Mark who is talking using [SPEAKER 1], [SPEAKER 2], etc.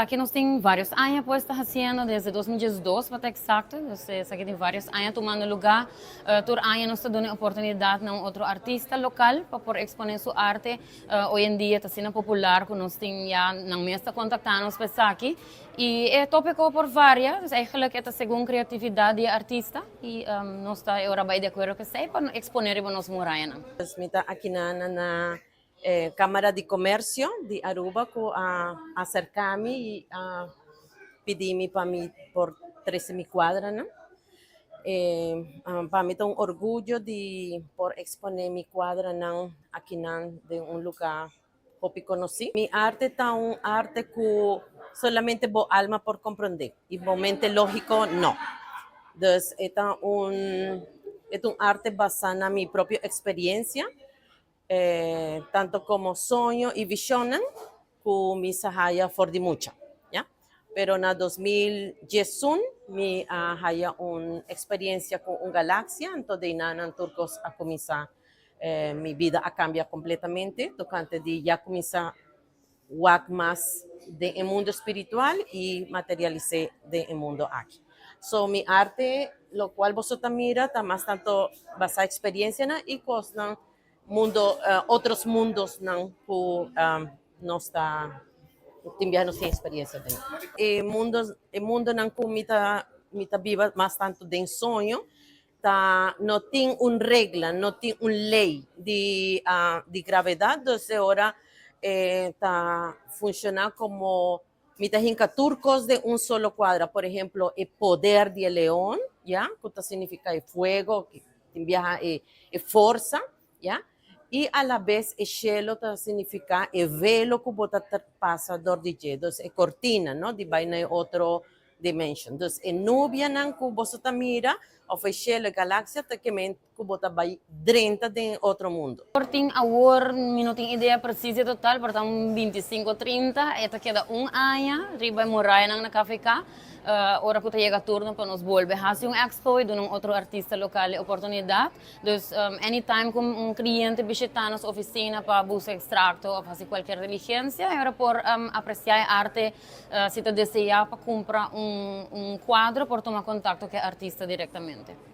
[SPEAKER 1] Aquí nós temos vários anos pues está haciendo desde 2012 para estar exacto, entonces aquí tem vários anos tomando lugar. Todo ano nós está dando oportunidade a outro artista local para poder exponer sua arte. Hoje em dia está sendo popular, que nós temos já na mesa contactando para aqui. E é tópico por várias, dus eigenlijk é a segunda criatividade do artista e nós está agora bem de acordo com isso para exponer para nós muralha.
[SPEAKER 2] Mita aqui na Câmara de Comércio de Aruba que acercar-me e pedir-me para mim por 13 quadras, né? Para mim é um orgulho de por exponer minha quadra não aqui não de um lugar que conheci. Minha arte é uma arte que solamente boa alma por compreender e mente lógico não. Então é uma arte baseada na minha própria experiência. Tanto como sonho e visionan que me sahaya for de mucha, ¿ya? Pero na 2011 me haya una experiencia con una galaxia, entonces nanan turcos a comenzar mi vida a cambiar completamente, tocante de ya comenzar a más del mundo espiritual y materialicé del mundo aquí. So mi arte, lo cual vosotros mira, está más tanto basada en experiencia y cosas mundo, outros mundos não não está não sem experiência dentro. E mundo não que mita viva mais tanto de sonho, tá não tem uma regra, não tem uma lei de gravidade, então agora tá funcionar como mita hinca turcos de um solo quadro, por exemplo, o poder de leão, já, que significa fuego, que viaja força, já. E a la vez el cielo significa el velo que bota pasa dor de je. Entonces, es cortina, ¿no? De vaina en otro dimension. Entonces, en nubia nan que bota mira, o el cielo, galaxia, que bota vai drenta de outro mundo.
[SPEAKER 1] Tem agora, não tenho ideia precisa total, portanto, 25, 30, esta queda ano, riba morar na café cá. Ora que chega turno para nos volver a fazer expo e dar outro artista local a oportunidade. Então, anytime que cliente visita nossa oficina para buscar extracto ou fazer qualquer diligência, era por apreciar a arte, se te deseja para comprar quadro, por tomar contato com o artista diretamente.